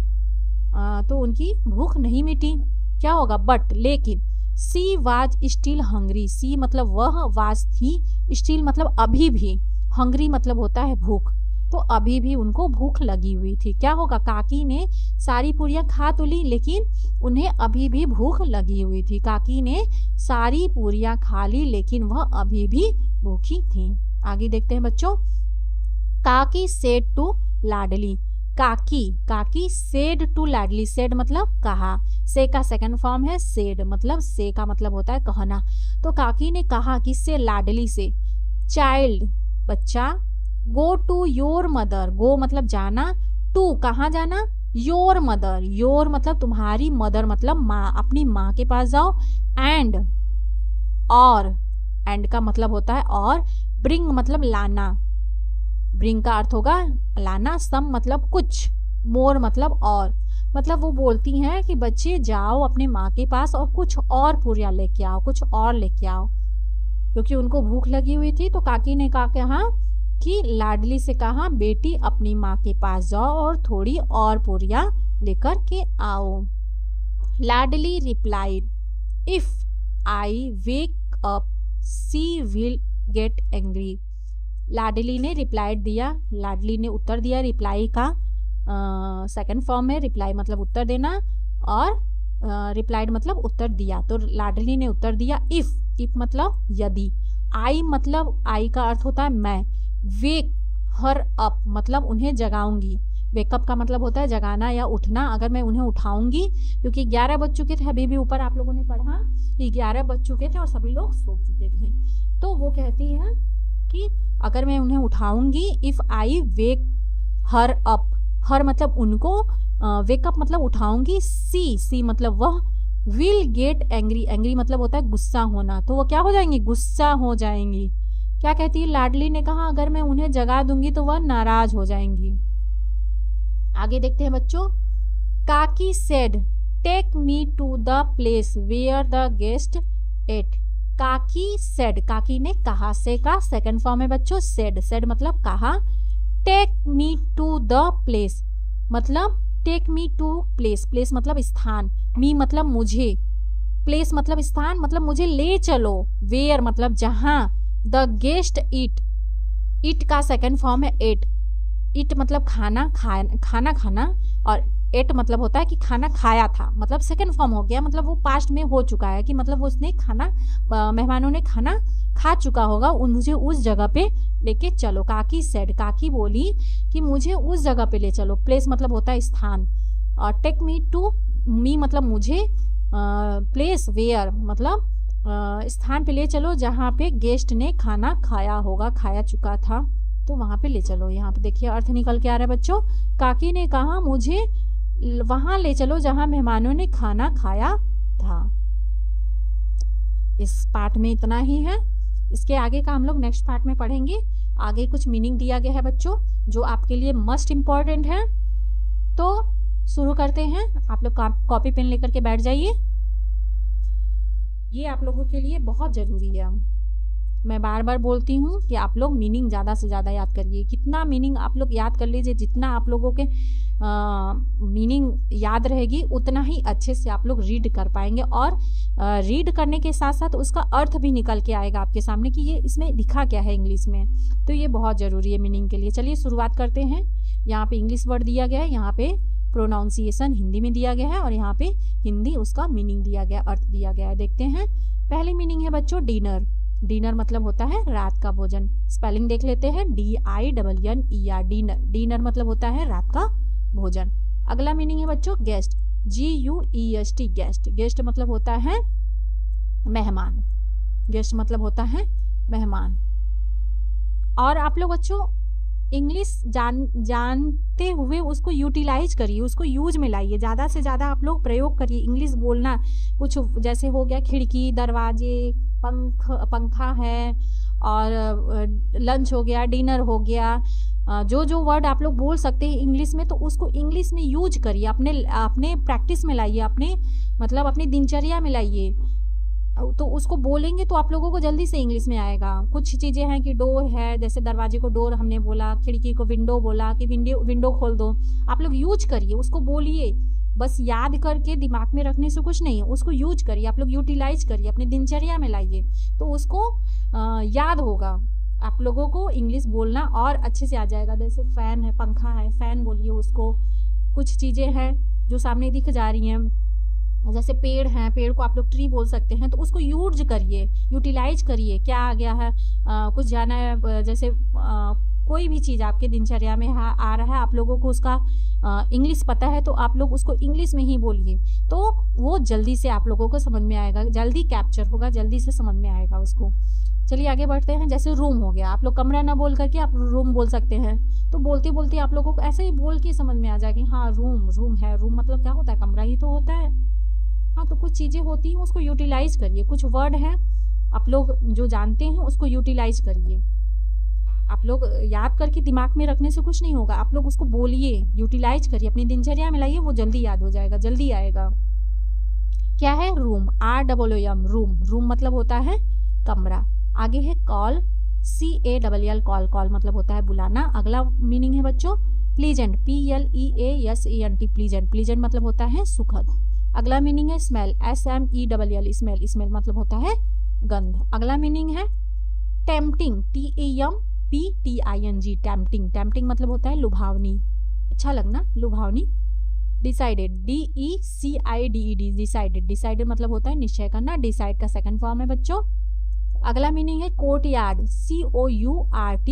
तो उनकी भूख नहीं मिटी। क्या होगा, बट लेकिन, सी वाज स्टिल हंग्री, सी मतलब वह, वाज थी, स्टिल मतलब अभी भी, हंग्री मतलब होता है भूख, तो अभी भी उनको भूख लगी हुई थी। क्या होगा, काकी ने सारी पूरियां खा तो ली लेकिन उन्हें अभी भी भूख लगी हुई थी। काकी ने सारी पूरियां खा ली लेकिन वह अभी भी भूखी थी। आगे देखते हैं बच्चों। काकी सेड टू लाडली, काकी सेड टू लाडली, सेड मतलब कहा, से का सेकंड फॉर्म है सेड, मतलब से का मतलब होता है कहना। तो काकी ने कहा किससे, लाडली से, चाइल्ड बच्चा, गो टू योर मदर, गो मतलब जाना, टू कहाँ जाना, योर मदर, योर मतलब तुम्हारी, मदर मतलब माँ, अपनी माँ के पास जाओ, एंड और, एंड का मतलब होता है और, ब्रिंग मतलब लाना, ब्रिंग का अर्थ होगा लाना, सम मतलब कुछ, मोर मतलब और, मतलब वो बोलती हैं कि बच्चे जाओ अपने माँ के पास और कुछ और पूरियां लेके आओ, कुछ और लेके आओ, क्योंकि उनको भूख लगी हुई थी। तो काकी ने कहा कि लाडली से कहा बेटी अपनी माँ के पास जाओ और थोड़ी और पूरियां लेकर के आओ। Ladli replied, if I wake up she will get angry. Ladli ने रिप्लाइड दिया, लाडली ने उत्तर दिया, रिप्लाई का सेकंड फॉर्म है रिप्लाई मतलब उत्तर देना, और रिप्लाइड मतलब उत्तर दिया। तो लाडली ने उत्तर दिया इफ मतलब यदि, आई मतलब आई का अर्थ होता है मैं, वेक हर अप मतलब उन्हें जगाऊंगी, वेकअप का मतलब होता है जगाना या उठना, अगर मैं उन्हें उठाऊंगी, क्योंकि 11 बज चुके थे, अभी भी ऊपर आप लोगों ने पढ़ा कि 11 बज चुके थे और सभी लोग सो चुके थे। तो वो कहती है कि अगर मैं उन्हें उठाऊंगी, if I wake her up, हर मतलब उनको, वेकअप मतलब उठाऊंगी, सी मतलब वह, विल गेट एंग्री, एंग्री मतलब होता है गुस्सा होना, तो वो क्या हो जाएंगी, गुस्सा हो जाएंगी। क्या कहती है, लाडली ने कहा अगर मैं उन्हें जगा दूंगी तो वह नाराज हो जाएंगी। आगे देखते हैं बच्चों। Kaki said take me to the place where the guest ate. Kaki said, Kaki ने कहा, से का सेकंड फॉर्म है बच्चों सेड, सेड मतलब कहा, take me to the place मतलब take me to place, place मतलब स्थान, मी मतलब मुझे, प्लेस मतलब स्थान, मतलब मुझे ले चलो, वेयर मतलब जहां, द गेस्ट ईट, ईट का सेकंड फॉर्म है एट, ईट मतलब खाना, खाना खाना, और एट मतलब होता है कि खाना खाया था, मतलब सेकंड फॉर्म हो गया, मतलब वो पास्ट में हो चुका है कि मतलब उसने खाना, मेहमानों ने खाना खा चुका होगा, मुझे उस जगह पे लेके चलो। काकी सेड, काकी बोली कि मुझे उस जगह पे ले चलो, प्लेस मतलब होता है स्थान, और टेक मी टू, मी मतलब मुझे, प्लेस वेयर मतलब स्थान पे ले चलो जहाँ पे गेस्ट ने खाना खाया होगा, खाया चुका था, तो वहाँ पे ले चलो। यहाँ पे देखिए अर्थ निकल के आ रहा है बच्चों। काकी ने कहा मुझे वहां ले चलो जहां मेहमानों ने खाना खाया था। इस पार्ट में इतना ही है। इसके आगे का हम लोग नेक्स्ट पार्ट में पढ़ेंगे। आगे कुछ मीनिंग दिया गया है बच्चों जो आपके लिए मस्ट इम्पॉर्टेंट है। तो शुरू करते हैं। आप लोग कॉपी पेन लेकर के बैठ जाइए। ये आप लोगों के लिए बहुत ज़रूरी है। मैं बार बार बोलती हूँ कि आप लोग मीनिंग ज़्यादा से ज़्यादा याद करिए। कितना मीनिंग आप लोग याद कर लीजिए, जितना आप लोगों के मीनिंग याद रहेगी उतना ही अच्छे से आप लोग रीड कर पाएंगे। और रीड करने के साथ साथ उसका अर्थ भी निकल के आएगा आपके सामने कि ये इसमें लिखा क्या है इंग्लिश में। तो ये बहुत ज़रूरी है मीनिंग के लिए। चलिए शुरुआत करते हैं। यहाँ पे इंग्लिश वर्ड दिया गया है, यहाँ पे प्रोनाउंसिएशन हिंदी में दिया गया है और यहाँ पे हिंदी उसका मीनिंग दिया गया, अर्थ दिया गया है। देखते हैं। पहली मीनिंग है बच्चों डिनर। डिनर मतलब होता है रात का भोजन। स्पेलिंग देख लेते हैं, DINNER डिनर। डिनर मतलब होता है रात का भोजन। अगला मीनिंग है बच्चों गेस्ट, GUEST गेस्ट। गेस्ट मतलब होता है मेहमान। गेस्ट मतलब होता है मेहमान। और आप लोग बच्चों इंग्लिश जानते हुए उसको यूटिलाइज करिए, उसको यूज में लाइए। ज़्यादा से ज़्यादा आप लोग प्रयोग करिए इंग्लिश बोलना। कुछ जैसे हो गया खिड़की, दरवाजे, पंखा है, और लंच हो गया, डिनर हो गया। जो जो वर्ड आप लोग बोल सकते हैं इंग्लिश में तो उसको इंग्लिश में यूज करिए, अपने प्रैक्टिस में लाइए, अपनी दिनचर्या में लाइए। तो उसको बोलेंगे तो आप लोगों को जल्दी से इंग्लिश में आएगा। कुछ चीज़ें हैं कि डोर है, जैसे दरवाजे को डोर हमने बोला, खिड़की को विंडो बोला कि विंडो खोल दो। आप लोग यूज करिए, उसको बोलिए। बस याद करके दिमाग में रखने से कुछ नहीं है, उसको यूज करिए, आप लोग यूटिलाइज करिए, अपनी दिनचर्या में लाइए तो उसको याद होगा। आप लोगों को इंग्लिश बोलना और अच्छे से आ जाएगा। जैसे फैन है, पंखा है, फैन बोलिए उसको। कुछ चीज़ें हैं जो सामने दिख जा रही हैं, जैसे पेड़ हैं, पेड़ को आप लोग ट्री बोल सकते हैं, तो उसको यूज करिए, यूटिलाइज करिए। क्या आ गया है, कुछ जाना है, जैसे कोई भी चीज़ आपके दिनचर्या में आ रहा है, आप लोगों को उसका इंग्लिश पता है तो आप लोग उसको इंग्लिश में ही बोलिए, तो वो जल्दी से आप लोगों को समझ में आएगा, जल्दी कैप्चर होगा, जल्दी से समझ में आएगा उसको। चलिए आगे बढ़ते हैं। जैसे रूम हो गया, आप लोग कमरा ना बोल करके आप रूम बोल सकते हैं। तो बोलते बोलते आप लोगों को ऐसे ही बोल के समझ में आ जाएगी, हाँ रूम है। रूम मतलब क्या होता है, कमरा ही तो होता है। हाँ, तो कुछ चीज़ें होती हैं उसको यूटिलाइज करिए। कुछ वर्ड हैं आप लोग जो जानते हैं उसको यूटिलाइज करिए। आप लोग याद करके दिमाग में रखने से कुछ नहीं होगा, आप लोग उसको बोलिए, यूटिलाइज करिए, अपनी दिनचर्या में लाइए, वो जल्दी याद हो जाएगा, जल्दी आएगा। क्या है रूम, ROOM रूम। रूम मतलब होता है कमरा। आगे है कॉल, CALL कॉल। कॉल मतलब होता है बुलाना। अगला मीनिंग है बच्चों प्लीजेंट, PLEASENT प्लीजेंट। प्लीजेंट मतलब होता है सुखद। अगला मीनिंग है स्मेल, SMELL स्मेल। स्मेल मतलब होता है गंध। अगला मीनिंग है टेम्पटिंग, TEMPTING टेम्पटिंग। टेम्पटिंग मतलब होता है लुभावनी, अच्छा लगना, लुभावनी। Decided, DECIDED decided. डिसाइडेड मतलब होता है निश्चय करना। डिसाइड का सेकंड फॉर्म है बच्चों। अगला मीनिंग है कोर्टयार्ड, COURTYARD।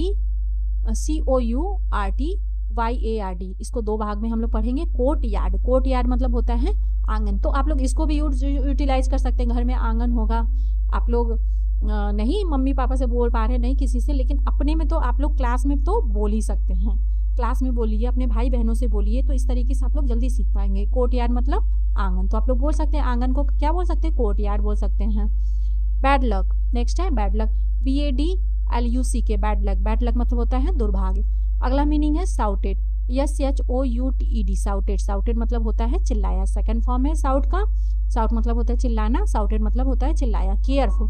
इसको दो भाग में हम लोग पढ़ेंगे। कोर्टयार्ड, कोर्टयार्ड मतलब होता है आंगन। तो आप लोग इसको भी यूटिलाइज कर सकते हैं। घर में आंगन होगा, आप लोग नहीं मम्मी पापा से बोल पा रहे, नहीं किसी से, लेकिन अपने में तो आप लोग क्लास में तो बोल ही सकते हैं। क्लास में बोलिए, अपने भाई बहनों से बोलिए, तो इस तरीके से आप लोग जल्दी सीख पाएंगे। कोर्टयार्ड मतलब आंगन, तो आप लोग बोल सकते हैं आंगन को क्या बोल सकते हैं, कोर्टयार्ड बोल सकते हैं। बैड लक, नेक्स्ट है bad luck, BADLUCK bad luck. Bad luck मतलब होता है दुर्भाग्य। अगला मीनिंग है साउटेड, SHOUTED साउटेड। साउटेड मतलब होता है चिल्लाया, सेकंड फॉर्म है साउट का। साउट मतलब होता है चिल्लाना, साउटेड मतलब होता है चिल्लाया। Careful,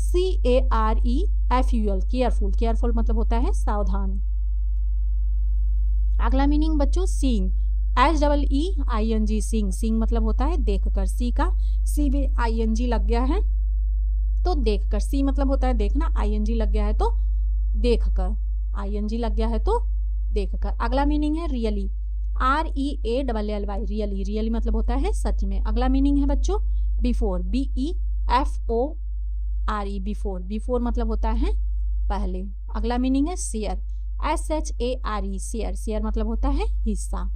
CAREFUL careful. केयरफुल मतलब होता है सावधान। अगला मीनिंग बच्चों सीइंग, SEEING सीइंग। सीइंग मतलब होता है देखकर। सी का सी में ING लग गया है तो देखकर। सी मतलब होता है देखना, ING लग गया है तो देखकर। ING लग गया है तो देखकर। अगला मीनिंग है रियली, REALLY रियली। रियली मतलब होता है सच में। अगला मीनिंग है बच्चों बिफोर, BEFORE बिफोर। बिफोर मतलब होता है पहले। अगला मीनिंग है शेयर, SHARE शेयर। शेयर मतलब होता है हिस्सा।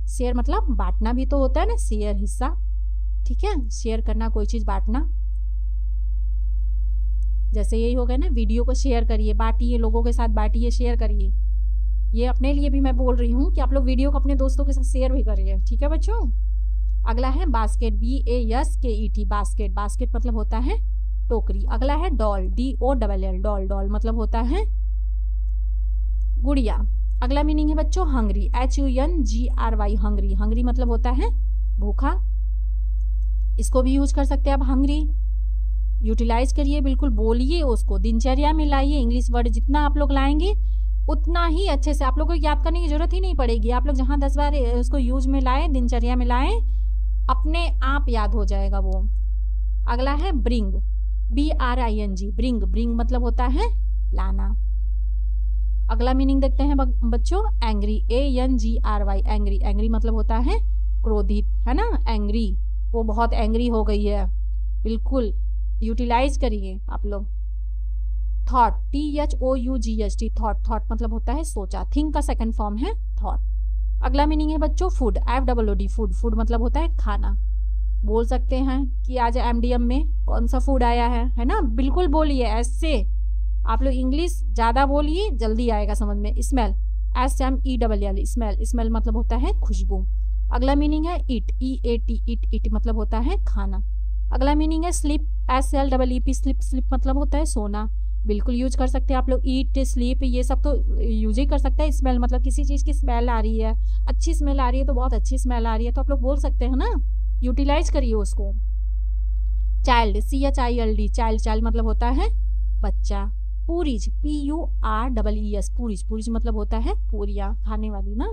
शेयर मतलब बांटना भी तो होता है ना, शेयर हिस्सा, ठीक है, शेयर करना, कोई चीज बांटना। जैसे यही हो गया ना, वीडियो को शेयर करिए, बांटिए, लोगों के साथ बांटिए, शेयर करिए। ये अपने लिए भी मैं बोल रही हूँ कि आप लोग वीडियो को अपने दोस्तों के साथ शेयर भी करिए, ठीक है बच्चों। अगला है बास्केट, BASKET, बास्केट, बास्केट मतलब होता है टोकरी। अगला है डॉल, DOLL, डॉल, डॉल मतलब होता है गुड़िया। अगला मीनिंग है बच्चों हंग्री, HUNGRY, हंग्री, हंग्री मतलब होता है भूखा। इसको भी यूज कर सकते हैं आप, हंग्री यूटिलाइज करिए, बिल्कुल बोलिए उसको, दिनचर्या में लाइए। इंग्लिश वर्ड जितना आप लोग लाएंगे उतना ही अच्छे से, आप लोग को याद करने की जरूरत ही नहीं पड़ेगी। आप लोग जहाँ 10 बार उसको यूज में लाए, दिनचर्या में लाए, अपने आप याद हो जाएगा वो। अगला है ब्रिंग, BRING, ब्रिंग, ब्रिंग मतलब होता है लाना। अगला मीनिंग देखते हैं बच्चों एंग्री, ANGRY, एंग्री, एंग्री मतलब होता है क्रोधित, है ना, एंग्री, वो बहुत एंग्री हो गई है, बिल्कुल यूटिलाइज करिए आप लोग। थॉट, THOUGHT, थॉट, थॉट मतलब होता है सोचा, थिंक का सेकंड फॉर्म है थॉट। अगला मीनिंग है बच्चों फूड, FOOD, फूड, फूड मतलब होता है खाना। बोल सकते हैं कि आज MDM में कौन सा फूड आया है ना, बिल्कुल बोलिए ऐसे। आप लोग इंग्लिश ज़्यादा बोलिए, जल्दी आएगा समझ में। स्मेल, SMELL, स्मेल, स्मेल मतलब होता है खुशबू। अगला मीनिंग है ईट, EAT, ईट, ईट मतलब होता है खाना। अगला मीनिंग है स्लीप, SLEEP, स्लीप, स्लीप मतलब होता है सोना, बिल्कुल यूज कर सकते हैं आप लोग। ईट, स्लीप ये सब तो यूज ही कर सकते हैं। स्मेल मतलब किसी चीज़ की स्मेल आ रही है, अच्छी स्मेल आ रही है तो बहुत अच्छी स्मेल आ रही है, तो आप लोग बोल सकते हैं ना, यूटिलाइज करिए उसको। चाइल्ड, CHILD, चाइल्ड, चाइल्ड मतलब होता है बच्चा। पूरीज, PUREES, पूरीज, पूरीज मतलब होता है पूरियाँ खाने वाली ना।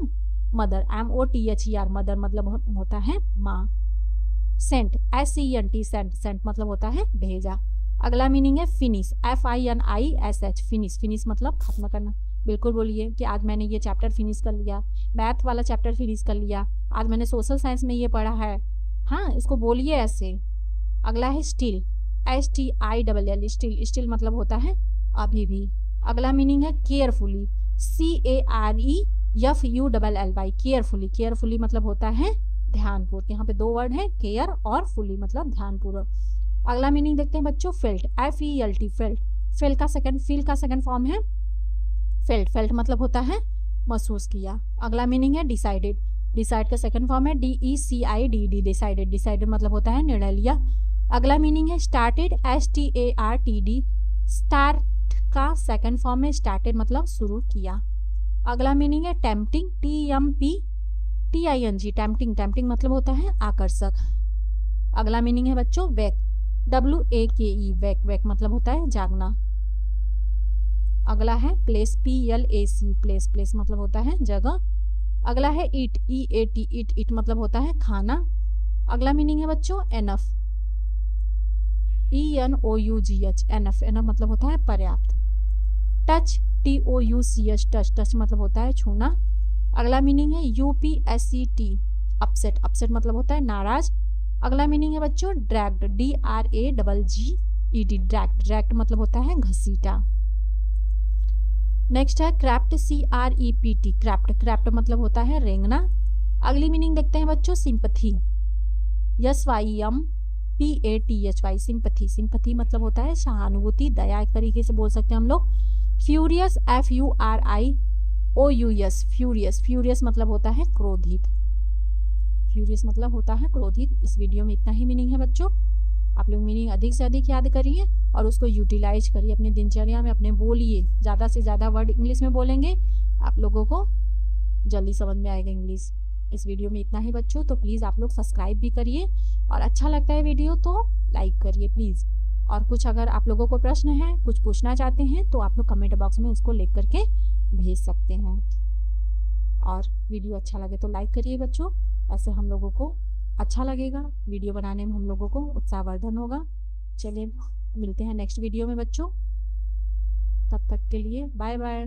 मदर, MOTHER, मदर मतलब होता है माँ। सेंट, SENT, सेंट, सेंट मतलब होता है भेजा। अगला मीनिंग है फिनिश, FINISH, फिनिश, फिनिश मतलब खत्म करना। बिल्कुल बोलिए कि आज मैंने ये चैप्टर फिनिश कर लिया, मैथ वाला चैप्टर फिनिश कर लिया, आज मैंने सोशल साइंस में ये पढ़ा है, हाँ इसको बोलिए ऐसे। अगला है स्टिल, STILL, स्टिल, स्टिल मतलब होता है अभी भी। अगला मीनिंग है केयरफुली, CAREFULLY, केयरफुली, केयरफुली मतलब होता है ध्यानपूर्वक। यहाँ पे दो वर्ड है, केयर और फुली मतलब ध्यानपूर्वक। अगला मीनिंग देखते हैं बच्चों फेल्ट, FELT, फेल्ट, फेल्ट का सेकंड, फील का सेकंड फॉर्म है फेल्ट, फेल्ट मतलब होता है महसूस किया। अगला मीनिंग है डिसाइडेड, डिसाइड का सेकंड फॉर्म है DECIDED, डिसाइडेड, डिसाइडेड मतलब होता है निर्णय लिया। अगला मीनिंग है स्टार्टेड, STARTED, स्टार्ट का सेकंड फॉर्म है स्टार्टेड मतलब शुरू किया। अगला मीनिंग है टेम्पटिंग, TEMPTING, टेम्पटिंग, टेम्पटिंग मतलब होता है आकर्षक। अगला मीनिंग है बच्चों वेक, WAKE, वेक, वेक मतलब होता है जागना। अगला है प्लेस, PLAC, प्लेस, प्लेस मतलब होता है जगह। अगला है ईट, EAT, ईट, ईट मतलब होता है खाना। अगला मीनिंग है बच्चों एनफ, ENOUGH, एनफ, एनफ मतलब होता है पर्याप्त। टच, TOUCH, टच, टच मतलब होता है छूना। अगला मीनिंग है UPSET, अपसेट, अपसेट मतलब होता है नाराज। अगला मीनिंग है बच्चों ड्रैग्ड, DRAGGED, ड्रैग्ड, ड्रैग्ड मतलब होता है घसीटा। नेक्स्ट है क्रैप्ट, CREPT, क्रैप्ट, क्रैप्ट मतलब होता है रेंगना। अगली मीनिंग देखते हैं बच्चों सिंपथी, SYMPATHY, सिंपथी, सिंपथी मतलब होता है सहानुभूति, दया, एक तरीके से बोल सकते हैं हम लोग। फ्यूरियस, FURIOUS, फ्यूरियस, फ्यूरियस मतलब होता है क्रोधित, फ्यूरियस मतलब होता है क्रोधित। इस वीडियो में इतना ही मीनिंग है बच्चों, आप लोग मीनिंग अधिक से अधिक याद करिए और उसको यूटिलाइज करिए अपनी दिनचर्या में, अपने बोलिए, ज़्यादा से ज़्यादा वर्ड इंग्लिश में बोलेंगे, आप लोगों को जल्दी समझ में आएगा इंग्लिश। इस वीडियो में इतना ही बच्चों, तो प्लीज़ आप लोग सब्सक्राइब भी करिए और अच्छा लगता है वीडियो तो लाइक करिए प्लीज़। और कुछ अगर आप लोगों को प्रश्न है, कुछ पूछना चाहते हैं तो आप लोग कमेंट बॉक्स में उसको लिख करके भेज सकते हैं। और वीडियो अच्छा लगे तो लाइक करिए बच्चों, ऐसे हम लोगों को अच्छा लगेगा, वीडियो बनाने में हम लोगों को उत्साहवर्धन होगा। चलिए मिलते हैं नेक्स्ट वीडियो में बच्चों, तब तक के लिए बाय बाय।